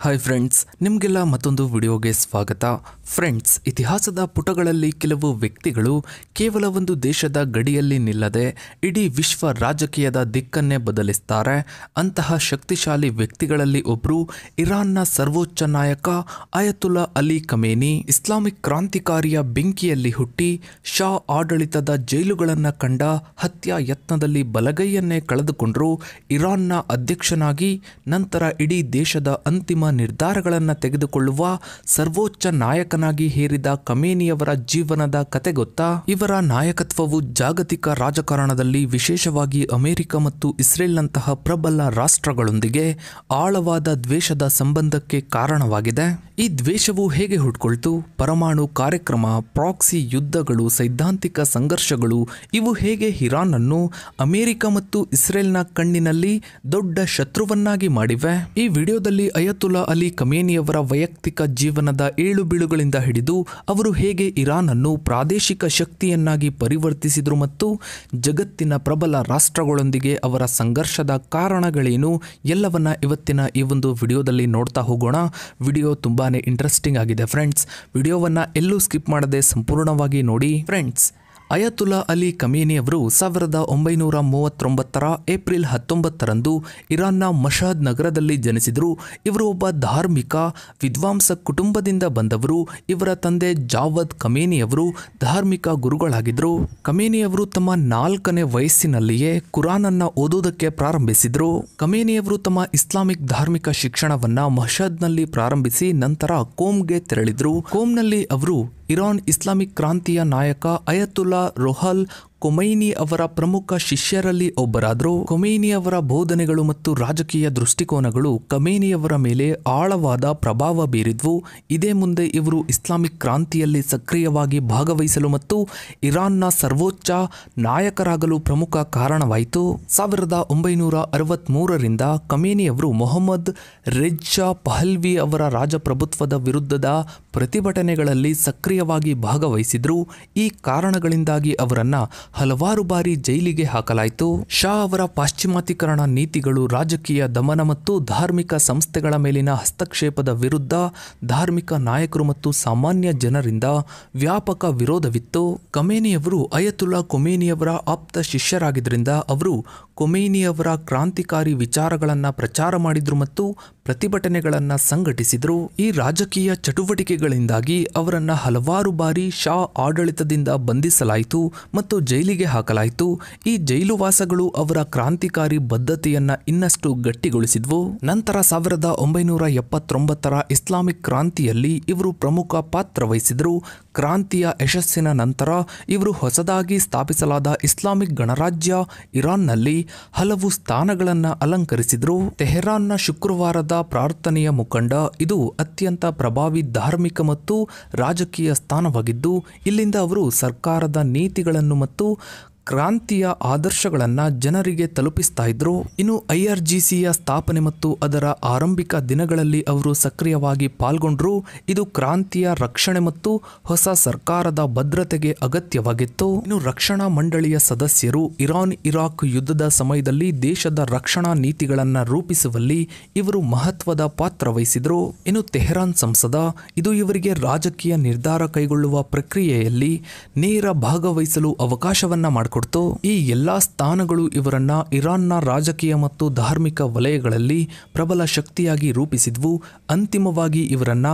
Hi friends, ನಿಮಗೆಲ್ಲ ಮತ್ತೊಂದು ವಿಡಿಯೋಗೆ ಸ್ವಾಗತ. ಫ್ರೆಂಡ್ಸ್, ಇತಿಹಾಸದ ಪುಟಗಳಲ್ಲಿ ಕೆಲವು ವ್ಯಕ್ತಿಗಳು ಕೇವಲ ಒಂದು ದೇಶದ ಗಡಿಯಲ್ಲಿ ನಿಲ್ಲದೆ ಇಡೀ ವಿಶ್ವ ರಾಜಕೀಯದ ದಿಕ್ಕನ್ನೇ ಬದಲಿಸ್ತಾರೆ. ಅಂತಹ ಶಕ್ತಿಶಾಲಿ ವ್ಯಕ್ತಿಗಳಲ್ಲಿ ಒಬ್ಬರು ಇರಾನ್ನ ಸರ್ವೋಚ್ಚ ನಾಯಕ ಅಯತುಲ್ಲಾ ಅಲಿ ಖಮೇನಿ. ಇಸ್ಲಾಮಿಕ್ ಕ್ರಾಂತಿಕಾರಿಯ ಬೆಂಕಿಯಲ್ಲಿ ಹುಟ್ಟಿ ಶಾ ಆಡಳಿತದ ಜೈಲುಗಳನ್ನು ಕಂಡ ಹತ್ಯಾ ಯತ್ನದಲ್ಲಿ ಬಲಗೈಯನ್ನೇ ಕಳೆದುಕೊಂಡರು. ಇರಾನ್ನ ಅಧ್ಯಕ್ಷನಾಗಿ ನಂತರ ಇಡೀ ದೇಶದ ಅಂತಿಮ ನಿರ್ಧಾರಗಳನ್ನು ತೆಗೆದುಕೊಳ್ಳುವ ಸರ್ವೋಚ್ಚ ನಾಯಕನಾಗಿ ಹೇರಿದ ಖಮೇನಿಯವರ ಜೀವನದ ಕತೆ ಗೊತ್ತಾ? ಇವರ ನಾಯಕತ್ವವು ಜಾಗತಿಕ ರಾಜಕಾರಣದಲ್ಲಿ ವಿಶೇಷವಾಗಿ ಅಮೆರಿಕ ಮತ್ತು ಇಸ್ರೇಲ್ನಂತಹ ಪ್ರಬಲ ರಾಷ್ಟ್ರಗಳೊಂದಿಗೆ ಆಳವಾದ ದ್ವೇಷದ ಸಂಬಂಧಕ್ಕೆ ಕಾರಣವಾಗಿದೆ. ಈ ದ್ವೇಷವು ಹೇಗೆ ಹುಟ್ಕೊಳ್ತು? ಪರಮಾಣು ಕಾರ್ಯಕ್ರಮ, ಪ್ರಾಕ್ಸಿ ಯುದ್ಧಗಳು, ಸೈದ್ಧಾಂತಿಕ ಸಂಘರ್ಷಗಳು ಇವು ಹೇಗೆ ಇರಾನ್ ಅನ್ನು ಅಮೆರಿಕ ಮತ್ತು ಇಸ್ರೇಲ್ನ ಕಣ್ಣಿನಲ್ಲಿ ದೊಡ್ಡ ಶತ್ರುವನ್ನಾಗಿ ಮಾಡಿವೆ? ಈ ವಿಡಿಯೋದಲ್ಲಿ ಅಯತುಲ್ಲಾ ಅಲಿ ಖಮೇನಿಯವರ ವೈಯಕ್ತಿಕ ಜೀವನದ ಏಳು ಬೀಳುಗಳಿಂದ ಹಿಡಿದು ಅವರು ಹೇಗೆ ಇರಾನ್ ಅನ್ನು ಪ್ರಾದೇಶಿಕ ಶಕ್ತಿಯನ್ನಾಗಿ ಪರಿವರ್ತಿಸಿದರು ಮತ್ತು ಜಗತ್ತಿನ ಪ್ರಬಲ ರಾಷ್ಟ್ರಗಳೊಂದಿಗೆ ಅವರ ಸಂಘರ್ಷದ ಕಾರಣಗಳೇನು ಎಲ್ಲವನ್ನ ಇವತ್ತಿನ ಈ ಒಂದು ವಿಡಿಯೋದಲ್ಲಿ ನೋಡ್ತಾ ಹೋಗೋಣ. ವಿಡಿಯೋ ತುಂಬಾನೇ ಇಂಟ್ರೆಸ್ಟಿಂಗ್ ಆಗಿದೆ ಫ್ರೆಂಡ್ಸ್. ವಿಡಿಯೋವನ್ನ ಎಲ್ಲೂ ಸ್ಕಿಪ್ ಮಾಡದೆ ಸಂಪೂರ್ಣವಾಗಿ ನೋಡಿ. ಫ್ರೆಂಡ್ಸ್, ಅಯತುಲ್ಲಾ ಅಲಿ ಖಮೇನಿ ಅವರು 1939 ಏಪ್ರಿಲ್ 19ರಂದು ಇರಾನ್ನ ಮಷಹದ್ ನಗರದಲ್ಲಿ ಜನಿಸಿದರು. ಇವರು ಒಬ್ಬ ಧಾರ್ಮಿಕ ವಿದ್ವಾಂಸ ಕುಟುಂಬದಿಂದ ಬಂದವರು. ಇವರ ತಂದೆ ಜಾವದ್ ಖಮೇನಿ ಅವರು ಧಾರ್ಮಿಕ ಗುರುಗಳಾಗಿದ್ದರು. ಖಮೇನಿ ಅವರು ತಮ್ಮ 4ನೇ ವಯಸ್ಸಿನಲ್ಲಿಯೇ ಕುರಾನನ್ನ ಓದೋದಕ್ಕೆ ಪ್ರಾರಂಭಿಸಿದರು. ಖಮೇನಿ ಅವರು ತಮ್ಮ ಇಸ್ಲಾಮಿಕ್ ಧಾರ್ಮಿಕ ಶಿಕ್ಷಣವನ್ನ ಮಷಹದ್ನಲ್ಲಿ ಪ್ರಾರಂಭಿಸಿ ನಂತರ ಕೋಮ್ಗೆ ತೆರಳಿದ್ರು. ಕೋಮ್ನಲ್ಲಿ ಅವರು ಇರಾನ್ ಇಸ್ಲಾಮಿಕ್ ಕ್ರಾಂತಿಯ ನಾಯಕ ಅಯತುಲ್ಲಾ ರುಹುಲ್ ಖೊಮೈನಿ ಅವರ ಪ್ರಮುಖ ಶಿಷ್ಯರಲ್ಲಿ ಒಬ್ಬರಾದರು. ಖೊಮೈನಿ ಅವರ ಬೋಧನೆಗಳು ಮತ್ತು ರಾಜಕೀಯ ದೃಷ್ಟಿಕೋನಗಳು ಖಮೇನಿಯವರ ಮೇಲೆ ಆಳವಾದ ಪ್ರಭಾವ ಬೀರಿದ್ವು. ಇದೇ ಮುಂದೆ ಇವರು ಇಸ್ಲಾಮಿಕ್ ಕ್ರಾಂತಿಯಲ್ಲಿ ಸಕ್ರಿಯವಾಗಿ ಭಾಗವಹಿಸಲು ಮತ್ತು ಇರಾನ್ನ ಸರ್ವೋಚ್ಚ ನಾಯಕರಾಗಲು ಪ್ರಮುಖ ಕಾರಣವಾಯಿತು. 1963ರಿಂದ ಖಮೇನಿಯವರು ಮೊಹಮ್ಮದ್ ರೆಜಾ ಪಹಲ್ವಿ ಅವರ ರಾಜಪ್ರಭುತ್ವದ ವಿರುದ್ಧದ ಪ್ರತಿಭಟನೆಗಳಲ್ಲಿ ಸಕ್ರಿಯವಾಗಿ ಭಾಗವಹಿಸಿದ್ರು. ಈ ಕಾರಣಗಳಿಂದಾಗಿ ಅವರನ್ನ ಹಲವಾರು ಬಾರಿ ಜೈಲಿಗೆ ಹಾಕಲಾಯಿತು. ಶಾ ಅವರ ಪಾಶ್ಚಿಮಾತೀಕರಣ ನೀತಿಗಳು, ರಾಜಕೀಯ ದಮನ ಮತ್ತು ಧಾರ್ಮಿಕ ಸಂಸ್ಥೆಗಳ ಮೇಲಿನ ಹಸ್ತಕ್ಷೇಪದ ವಿರುದ್ಧ ಧಾರ್ಮಿಕ ನಾಯಕರು ಮತ್ತು ಸಾಮಾನ್ಯ ಜನರಿಂದ ವ್ಯಾಪಕ ವಿರೋಧವಿತ್ತು. ಖಮೇನಿಯವರು ಅಯತುಲ್ಲಾ ಖೊಮೇನಿಯವರ ಆಪ್ತ ಶಿಷ್ಯರಾಗಿದ್ದರಿಂದ ಅವರು ಖೊಮೈನಿಯವರ ಕ್ರಾಂತಿಕಾರಿ ವಿಚಾರಗಳನ್ನು ಪ್ರಚಾರ ಮಾಡಿದ್ರು ಮತ್ತು ಪ್ರತಿಭಟನೆಗಳನ್ನು ಸಂಘಟಿಸಿದರು. ಈ ರಾಜಕೀಯ ಚಟುವಟಿಕೆಗಳಿಂದಾಗಿ ಅವರನ್ನ ಹಲವಾರು ಬಾರಿ ಶಾ ಆಡಳಿತದಿಂದ ಬಂಧಿಸಲಾಯಿತು ಮತ್ತು ಜೈಲಿಗೆ ಹಾಕಲಾಯಿತು. ಈ ಜೈಲುವಾಸಗಳು ಅವರ ಕ್ರಾಂತಿಕಾರಿ ಬದ್ಧತೆಯನ್ನ ಇನ್ನಷ್ಟು ಗಟ್ಟಿಗೊಳಿಸಿದ್ವು. ನಂತರ 1979ರ ಇಸ್ಲಾಮಿಕ್ ಕ್ರಾಂತಿಯಲ್ಲಿ ಇವರು ಪ್ರಮುಖ ಪಾತ್ರ ವಹಿಸಿದರು. ಕ್ರಾಂತಿಯ ಯಶಸ್ಸಿನ ನಂತರ ಇವರು ಹೊಸದಾಗಿ ಸ್ಥಾಪಿಸಲಾದ ಇಸ್ಲಾಮಿಕ್ ಗಣರಾಜ್ಯ ಇರಾನ್ನಲ್ಲಿ ಹಲವು ಸ್ಥಾನಗಳನ್ನು ಅಲಂಕರಿಸಿದರು. ತೆಹರಾನ್ನ ಶುಕ್ರವಾರದ ಪ್ರಾರ್ಥನೆಯ ಮುಖಂಡ, ಇದು ಅತ್ಯಂತ ಪ್ರಭಾವಿ ಧಾರ್ಮಿಕ ಮತ್ತು ರಾಜಕೀಯ ಸ್ಥಾನವಾಗಿದ್ದು ಇಲ್ಲಿಂದ ಅವರು ಸರ್ಕಾರದ ನೀತಿಗಳನ್ನು ಮತ್ತು ಕ್ರಾಂತಿಯ ಆದರ್ಶಗಳನ್ನು ಜನರಿಗೆ ತಲುಪಿಸ್ತಾ ಇದ್ರು. ಇನ್ನು IRGCಯ ಸ್ಥಾಪನೆ ಮತ್ತು ಅದರ ಆರಂಭಿಕ ದಿನಗಳಲ್ಲಿ ಅವರು ಸಕ್ರಿಯವಾಗಿ ಪಾಲ್ಗೊಂಡ್ರು. ಇದು ಕ್ರಾಂತಿಯ ರಕ್ಷಣೆ ಮತ್ತು ಹೊಸ ಸರ್ಕಾರದ ಭದ್ರತೆಗೆ ಅಗತ್ಯವಾಗಿತ್ತು. ಇನ್ನು ರಕ್ಷಣಾ ಮಂಡಳಿಯ ಸದಸ್ಯರು ಇರಾನ್ ಇರಾಕ್ ಯುದ್ಧದ ಸಮಯದಲ್ಲಿ ದೇಶದ ರಕ್ಷಣಾ ನೀತಿಗಳನ್ನು ರೂಪಿಸುವಲ್ಲಿ ಇವರು ಮಹತ್ವದ ಪಾತ್ರ ವಹಿಸಿದ್ರು. ಇನ್ನು ತೆಹರಾನ್ ಸಂಸದ, ಇದು ಇವರಿಗೆ ರಾಜಕೀಯ ನಿರ್ಧಾರ ಕೈಗೊಳ್ಳುವ ಪ್ರಕ್ರಿಯೆಯಲ್ಲಿ ನೇರ ಭಾಗವಹಿಸಲು ಅವಕಾಶವನ್ನ ಮಾಡಿಕೊಡ್ತು. ಈ ಎಲ್ಲಾ ಸ್ಥಾನಗಳು ಇವರನ್ನ ಇರಾನ್ನ ರಾಜಕೀಯ ಮತ್ತು ಧಾರ್ಮಿಕ ವಲಯಗಳಲ್ಲಿ ಪ್ರಬಲ ಶಕ್ತಿಯಾಗಿ ರೂಪಿಸಿದ್ವು. ಅಂತಿಮವಾಗಿ ಇವರನ್ನ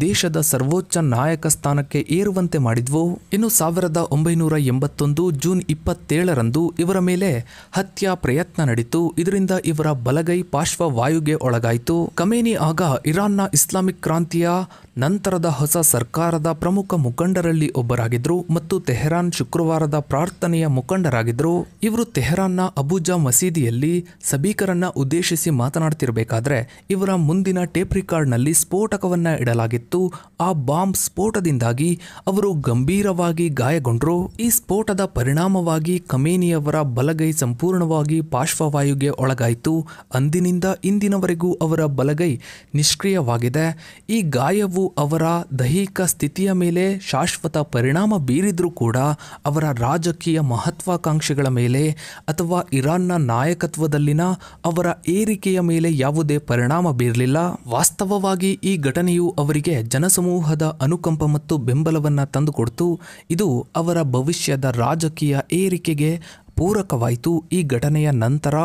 ದೇಶದ ಸರ್ವೋಚ್ಚ ನಾಯಕ ಸ್ಥಾನಕ್ಕೆ ಏರುವಂತೆ ಮಾಡಿದ್ವು. ಇನ್ನು 1981 ಜೂನ್ 27ರಂದು ಇವರ ಮೇಲೆ ಹತ್ಯಾ ಪ್ರಯತ್ನ ನಡೆಯಿತು. ಇದರಿಂದ ಇವರ ಬಲಗೈ ಪಾರ್ಶ್ವವಾಯುಗೆ ಒಳಗಾಯಿತು. ಖಮೇನಿ ಆಗ ಇರಾನ್ನ ಇಸ್ಲಾಮಿಕ್ ಕ್ರಾಂತಿಯ ನಂತರದ ಹೊಸ ಸರ್ಕಾರದ ಪ್ರಮುಖ ಮುಖಂಡರಲ್ಲಿ ಒಬ್ಬರಾಗಿದ್ರು ಮತ್ತು ತೆಹರಾನ್ ಶುಕ್ರವಾರದ ಪ್ರಾರ್ಥನೆಯ ಮುಖಂಡರಾಗಿದ್ರು. ಇವರು ತೆಹರಾನ್ನ ಅಬುಜಾ ಮಸೀದಿಯಲ್ಲಿ ಸಭಿಕರನ್ನ ಉದ್ದೇಶಿಸಿ ಮಾತನಾಡ್ತಿರ್ಬೇಕಾದ್ರೆ ಇವರ ಮುಂದಿನ ಟೇಪ್ ರಿಕಾರ್ಡ್ನಲ್ಲಿ ಸ್ಫೋಟಕವನ್ನ ಇಡಲಾಗಿತ್ತು. ಆ ಬಾಂಬ್ ಸ್ಫೋಟದಿಂದಾಗಿ ಅವರು ಗಂಭೀರವಾಗಿ ಗಾಯಗೊಂಡ್ರು. ಈ ಸ್ಫೋಟದ ಪರಿಣಾಮವಾಗಿ ಖಮೇನಿಯವರ ಬಲಗೈ ಸಂಪೂರ್ಣವಾಗಿ ಪಾರ್ಶ್ವವಾಯುಗೆ ಒಳಗಾಯಿತು. ಅಂದಿನಿಂದ ಇಂದಿನವರೆಗೂ ಅವರ ಬಲಗೈ ನಿಷ್ಕ್ರಿಯವಾಗಿದೆ. ಈ ಗಾಯವು ಅವರ ದೈಹಿಕ ಸ್ಥಿತಿಯ ಮೇಲೆ ಶಾಶ್ವತ ಪರಿಣಾಮ ಬೀರಿದ್ರೂ ಕೂಡ ಅವರ ರಾಜಕೀಯ ಮಹತ್ವಾಕಾಂಕ್ಷೆಗಳ ಮೇಲೆ ಅಥವಾ ಇರಾನ್ನ ನಾಯಕತ್ವದಲ್ಲಿನ ಅವರ ಏರಿಕೆಯ ಮೇಲೆ ಯಾವುದೇ ಪರಿಣಾಮ ಬೀರಲಿಲ್ಲ. ವಾಸ್ತವವಾಗಿ ಈ ಘಟನೆಯು ಅವರಿಗೆ ಜನಸಮೂಹದ ಅನುಕಂಪ ಮತ್ತು ಬೆಂಬಲವನ್ನು ತಂದುಕೊಡ್ತು. ಇದು ಅವರ ಭವಿಷ್ಯದ ರಾಜಕೀಯ ಏರಿಕೆಗೆ ಪೂರಕವಾಯಿತು. ಈ ಘಟನೆಯ ನಂತರ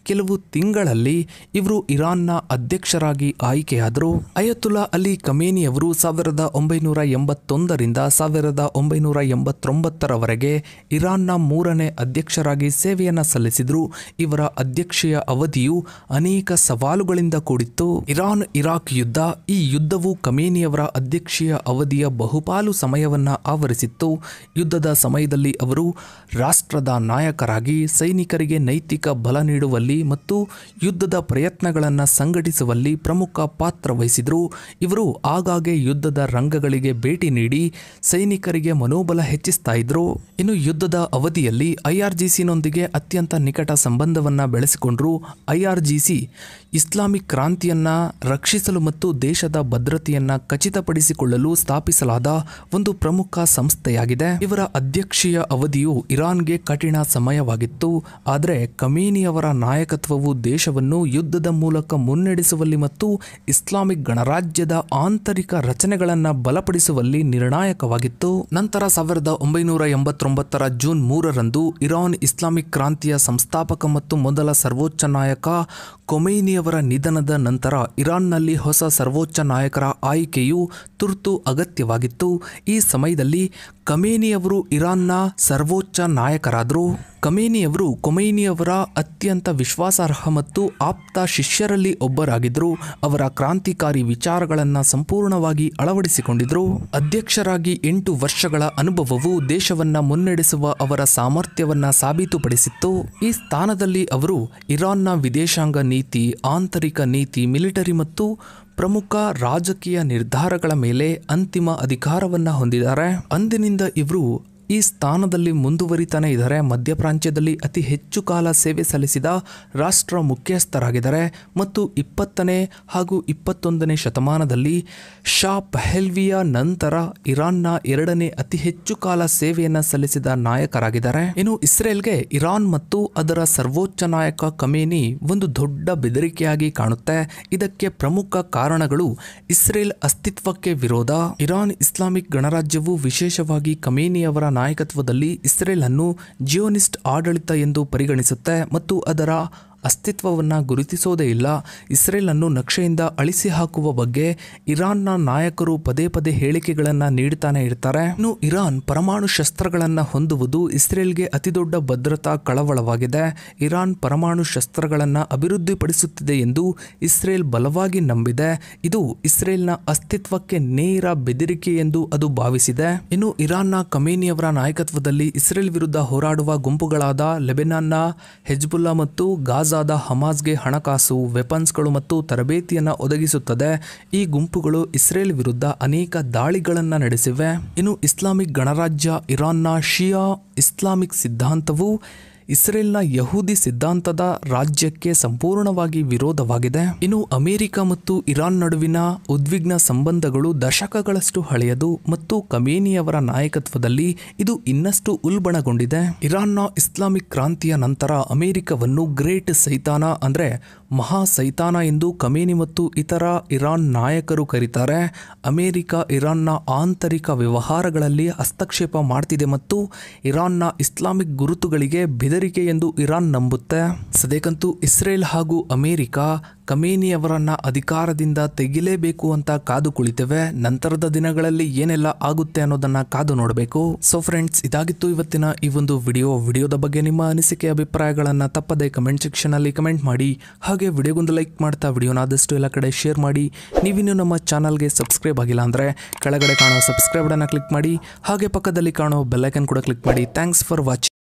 ಕೆಲವು ತಿಂಗಳಲ್ಲಿ ಇವರು ಇರಾನ್ನ ಅಧ್ಯಕ್ಷರಾಗಿ ಆಯ್ಕೆಯಾದರು. ಅಯತುಲ್ಲಾ ಅಲಿ ಖಮೇನಿಯವರು 1981ರಿಂದ 1989ರವರೆಗೆ ಇರಾನ್ನ 3ನೇ ಅಧ್ಯಕ್ಷರಾಗಿ ಸೇವೆಯನ್ನು ಸಲ್ಲಿಸಿದರು. ಇವರ ಅಧ್ಯಕ್ಷೀಯ ಅವಧಿಯು ಅನೇಕ ಸವಾಲುಗಳಿಂದ ಕೂಡಿತ್ತು. ಇರಾನ್ ಇರಾಕ್ ಯುದ್ಧ. ಈ ಯುದ್ಧವು ಖಮೇನಿಯವರ ಅಧ್ಯಕ್ಷೀಯ ಅವಧಿಯ ಬಹುಪಾಲು ಸಮಯವನ್ನು ಆವರಿಸಿತ್ತು. ಯುದ್ಧದ ಸಮಯದಲ್ಲಿ ಅವರು ರಾಷ್ಟ್ರದ ನಾಯಕ ಸೈನಿಕರಿಗೆ ನೈತಿಕ ಬಲ ನೀಡುವಲ್ಲಿ ಮತ್ತು ಯುದ್ಧದ ಪ್ರಯತ್ನಗಳನ್ನು ಸಂಘಟಿಸುವಲ್ಲಿ ಪ್ರಮುಖ ಪಾತ್ರ ವಹಿಸಿದರು. ಇವರು ಆಗಾಗ್ಗೆ ಯುದ್ಧದ ರಂಗಗಳಿಗೆ ಭೇಟಿ ನೀಡಿ ಸೈನಿಕರಿಗೆ ಮನೋಬಲ ಹೆಚ್ಚಿಸ್ತಾ ಇದ್ರು. ಇನ್ನು ಯುದ್ಧದ ಅವಧಿಯಲ್ಲಿ ಐಆರ್ಜಿಸಿನೊಂದಿಗೆ ಅತ್ಯಂತ ನಿಕಟ ಸಂಬಂಧವನ್ನು ಬೆಳೆಸಿಕೊಂಡ್ರು. ಐಆರ್ಜಿಸಿ ಇಸ್ಲಾಮಿಕ್ ಕ್ರಾಂತಿಯನ್ನ ರಕ್ಷಿಸಲು ಮತ್ತು ದೇಶದ ಭದ್ರತೆಯನ್ನ ಖಚಿತಪಡಿಸಿಕೊಳ್ಳಲು ಸ್ಥಾಪಿಸಲಾದ ಒಂದು ಪ್ರಮುಖ ಸಂಸ್ಥೆಯಾಗಿದೆ. ಇವರ ಅಧ್ಯಕ್ಷೀಯ ಅವಧಿಯು ಇರಾನ್ಗೆ ಕಠಿಣ ಸಮಯವಾಗಿತ್ತು. ಆದರೆ ಖಮೇನಿಯವರ ನಾಯಕತ್ವವು ದೇಶವನ್ನು ಯುದ್ಧದ ಮೂಲಕ ಮುನ್ನಡೆಸುವಲ್ಲಿ ಮತ್ತು ಇಸ್ಲಾಮಿಕ್ ಗಣರಾಜ್ಯದ ಆಂತರಿಕ ರಚನೆಗಳನ್ನು ಬಲಪಡಿಸುವಲ್ಲಿ ನಿರ್ಣಾಯಕವಾಗಿತ್ತು. ನಂತರ 1989ರ ಜೂನ್ 3ರಂದು ಇರಾನ್ ಇಸ್ಲಾಮಿಕ್ ಕ್ರಾಂತಿಯ ಸಂಸ್ಥಾಪಕ ಮತ್ತು ಮೊದಲ ಸರ್ವೋಚ್ಚ ನಾಯಕ ಖೊಮೈನಿಯವರ ನಿಧನದ ನಂತರ ಇರಾನ್ನಲ್ಲಿ ಹೊಸ ಸರ್ವೋಚ್ಚ ನಾಯಕರ ಆಯ್ಕೆಯು ತುರ್ತು ಅಗತ್ಯವಾಗಿತ್ತು. ಈ ಸಮಯದಲ್ಲಿ ಖಮೇನಿಯವರು ಇರಾನ್ನ ಸರ್ವೋಚ್ಚ ನಾಯಕರಾದರು. ಖಮೇನಿಯವರು ಖೊಮೈನಿಯವರ ಅತ್ಯಂತ ವಿಶ್ವಾಸಾರ್ಹ ಮತ್ತು ಆಪ್ತ ಶಿಷ್ಯರಲ್ಲಿ ಒಬ್ಬರಾಗಿದ್ದರು. ಅವರ ಕ್ರಾಂತಿಕಾರಿ ವಿಚಾರಗಳನ್ನು ಸಂಪೂರ್ಣವಾಗಿ ಅಳವಡಿಸಿಕೊಂಡಿದ್ದರು. ಅಧ್ಯಕ್ಷರಾಗಿ 8 ವರ್ಷಗಳ ಅನುಭವವು ದೇಶವನ್ನು ಮುನ್ನಡೆಸುವ ಅವರ ಸಾಮರ್ಥ್ಯವನ್ನು ಸಾಬೀತುಪಡಿಸಿತ್ತು. ಈ ಸ್ಥಾನದಲ್ಲಿ ಅವರು ಇರಾನ್ನ ವಿದೇಶಾಂಗ ನೀತಿ, ಆಂತರಿಕ ನೀತಿ, ಮಿಲಿಟರಿ ಮತ್ತು ಪ್ರಮುಖ ರಾಜಕೀಯ ನಿರ್ಧಾರಗಳ ಮೇಲೆ ಅಂತಿಮ ಅಧಿಕಾರವನ್ನು ಹೊಂದಿದ್ದಾರೆ. ಅಂದಿನಿಂದ ಇವರು ಈ ಸ್ಥಾನದಲ್ಲಿ ಮುಂದುವರಿತಾನೆ ಇದ್ದಾರೆ. ಮಧ್ಯಪ್ರಾಚ್ಯದಲ್ಲಿ ಅತಿ ಹೆಚ್ಚು ಕಾಲ ಸೇವೆ ಸಲ್ಲಿಸಿದ ರಾಷ್ಟ್ರ ಮುಖ್ಯಸ್ಥರಾಗಿದ್ದಾರೆ ಮತ್ತು 20ನೇ ಹಾಗೂ 21ನೇ ಶತಮಾನದಲ್ಲಿ ಶಾ ಪಹಲ್ವಿಯ ನಂತರ ಇರಾನ್ನ 2ನೇ ಅತಿ ಹೆಚ್ಚು ಕಾಲ ಸೇವೆಯನ್ನು ಸಲ್ಲಿಸಿದ ನಾಯಕರಾಗಿದ್ದಾರೆ. ಇನ್ನು ಇಸ್ರೇಲ್ಗೆ ಇರಾನ್ ಮತ್ತು ಅದರ ಸರ್ವೋಚ್ಚ ನಾಯಕ ಖಮೇನಿ ಒಂದು ದೊಡ್ಡ ಬೆದರಿಕೆಯಾಗಿ ಕಾಣುತ್ತೆ. ಇದಕ್ಕೆ ಪ್ರಮುಖ ಕಾರಣಗಳು ಇಸ್ರೇಲ್ ಅಸ್ತಿತ್ವಕ್ಕೆ ವಿರೋಧ. ಇರಾನ್ ಇಸ್ಲಾಮಿಕ್ ಗಣರಾಜ್ಯವು ವಿಶೇಷವಾಗಿ ಖಮೇನಿಯವರ ನಾಯಕತ್ವದಲ್ಲಿ ಇಸ್ರೇಲ್ ಅನ್ನು ಜಿಯೋನಿಸ್ಟ್ ಆಡಳಿತ ಎಂದು ಪರಿಗಣಿಸುತ್ತೆ ಮತ್ತು ಅದರ ಅಸ್ತಿತ್ವವನ್ನು ಗುರುತಿಸೋದೇ ಇಲ್ಲ. ಇಸ್ರೇಲ್ ಅನ್ನು ನಕ್ಷೆಯಿಂದ ಅಳಿಸಿ ಹಾಕುವ ಬಗ್ಗೆ ಇರಾನ್ನ ನಾಯಕರು ಪದೇ ಪದೇ ಹೇಳಿಕೆಗಳನ್ನು ನೀಡುತ್ತಾನೆ ಇರ್ತಾರೆ. ಇನ್ನು ಇರಾನ್ ಪರಮಾಣು ಶಸ್ತ್ರಗಳನ್ನು ಹೊಂದುವುದು ಇಸ್ರೇಲ್ಗೆ ಅತಿದೊಡ್ಡ ಭದ್ರತಾ ಕಳವಳವಾಗಿದೆ. ಇರಾನ್ ಪರಮಾಣು ಶಸ್ತ್ರಗಳನ್ನು ಅಭಿವೃದ್ಧಿಪಡಿಸುತ್ತಿದೆ ಎಂದು ಇಸ್ರೇಲ್ ಬಲವಾಗಿ ನಂಬಿದೆ. ಇದು ಇಸ್ರೇಲ್ನ ಅಸ್ತಿತ್ವಕ್ಕೆ ನೇರ ಬೆದರಿಕೆ ಎಂದು ಅದು ಭಾವಿಸಿದೆ. ಇನ್ನು ಇರಾನ್ನ ಖಮೇನಿಯವರ ನಾಯಕತ್ವದಲ್ಲಿ ಇಸ್ರೇಲ್ ವಿರುದ್ಧ ಹೋರಾಡುವ ಗುಂಪುಗಳಾದ ಲೆಬನಾನ್ನ ಹೆಜ್ಬುಲ್ಲಾ ಮತ್ತು ಗಾಜಾದ ಹಮಾಸ್ಗೆ ಹಣಕಾಸು, ವೆಪನ್ಸ್ಗಳು ಮತ್ತು ತರಬೇತಿಯನ್ನು ಒದಗಿಸುತ್ತದೆ. ಈ ಗುಂಪುಗಳು ಇಸ್ರೇಲ್ ವಿರುದ್ಧ ಅನೇಕ ದಾಳಿಗಳನ್ನು ನಡೆಸಿವೆ. ಇನ್ನು ಇಸ್ಲಾಮಿಕ್ ಗಣರಾಜ್ಯ ಇರಾನ್ನ ಶಿಯಾ ಇಸ್ಲಾಮಿಕ್ ಸಿದ್ಧಾಂತವು ಇಸ್ರೇಲ್ನ ಯಹೂದಿ ಸಿದ್ಧಾಂತದ ರಾಜ್ಯಕ್ಕೆ ಸಂಪೂರ್ಣವಾಗಿ ವಿರೋಧವಾಗಿದೆ. ಇನ್ನು ಅಮೆರಿಕ ಮತ್ತು ಇರಾನ್ ನಡುವಿನ ಉದ್ವಿಗ್ನ ಸಂಬಂಧಗಳು ದಶಕಗಳಷ್ಟು ಹಳೆಯದು ಮತ್ತು ಖಮೇನಿಯವರ ನಾಯಕತ್ವದಲ್ಲಿ ಇದು ಇನ್ನಷ್ಟು ಉಲ್ಬಣಗೊಂಡಿದೆ. ಇರಾನ್ನ ಇಸ್ಲಾಮಿಕ್ ಕ್ರಾಂತಿಯ ನಂತರ ಅಮೆರಿಕವನ್ನು ಗ್ರೇಟ್ ಸೈತಾನ ಅಂದರೆ ಮಹಾ ಸೈತಾನ ಎಂದು ಖಮೇನಿ ಮತ್ತು ಇತರ ಇರಾನ್ ನಾಯಕರು ಕರೀತಾರೆ. ಅಮೆರಿಕ ಇರಾನ್ನ ಆಂತರಿಕ ವ್ಯವಹಾರಗಳಲ್ಲಿ ಹಸ್ತಕ್ಷೇಪ ಮಾಡ್ತಿದೆ ಮತ್ತು ಇರಾನ್ನ ಇಸ್ಲಾಮಿಕ್ ಗುರುತುಗಳಿಗೆ ಬೆದರಿಕೆ ಎಂದು ಇರಾನ್ ನಂಬುತ್ತೆ. ಸದ್ಯಕ್ಕಂತೂ ಇಸ್ರೇಲ್ ಹಾಗೂ ಅಮೆರಿಕ ಖಮೇನಿಯವರನ್ನ ಅಧಿಕಾರದಿಂದ ತೆಗಿಲೇಬೇಕು ಅಂತ ಕಾದು ಕುಳಿತೇವೆ. ನಂತರದ ದಿನಗಳಲ್ಲಿ ಏನೆಲ್ಲ ಆಗುತ್ತೆ ಅನ್ನೋದನ್ನ ಕಾದು ನೋಡಬೇಕು. ಸೊ ಫ್ರೆಂಡ್ಸ್, ಇದಾಗಿತ್ತು ಇವತ್ತಿನ ಈ ಒಂದು ವಿಡಿಯೋದ ಬಗ್ಗೆ ನಿಮ್ಮ ಅನಿಸಿಕೆ ಅಭಿಪ್ರಾಯಗಳನ್ನ ತಪ್ಪದೆ ಕಮೆಂಟ್ ಸೆಕ್ಷನ್ ಅಲ್ಲಿ ಕಮೆಂಟ್ ಮಾಡಿ. ಹಾಗೆ ವಿಡಿಯೋಗೊಂದು ಲೈಕ್ ಮಾಡ್ತಾ ವಿಡಿಯೋನ ಆದಷ್ಟು ಎಲ್ಲ ಕಡೆ ಶೇರ್ ಮಾಡಿ. ನೀವಿನ್ನು ನಮ್ಮ ಚಾನಲ್ಗೆ ಸಬ್ಸ್ಕ್ರೈಬ್ ಆಗಿಲ್ಲ ಅಂದ್ರೆ ಕೆಳಗಡೆ ಕಾಣೋ ಸಬ್ಸ್ಕ್ರೈಬ್ ಬಟನ್ ಕ್ಲಿಕ್ ಮಾಡಿ. ಹಾಗೆ ಪಕ್ಕದಲ್ಲಿ ಕಾಣೋ ಬೆಲ್ ಐಕನ್ ಕೂಡ ಕ್ಲಿಕ್ ಮಾಡಿ. Thanks for watching.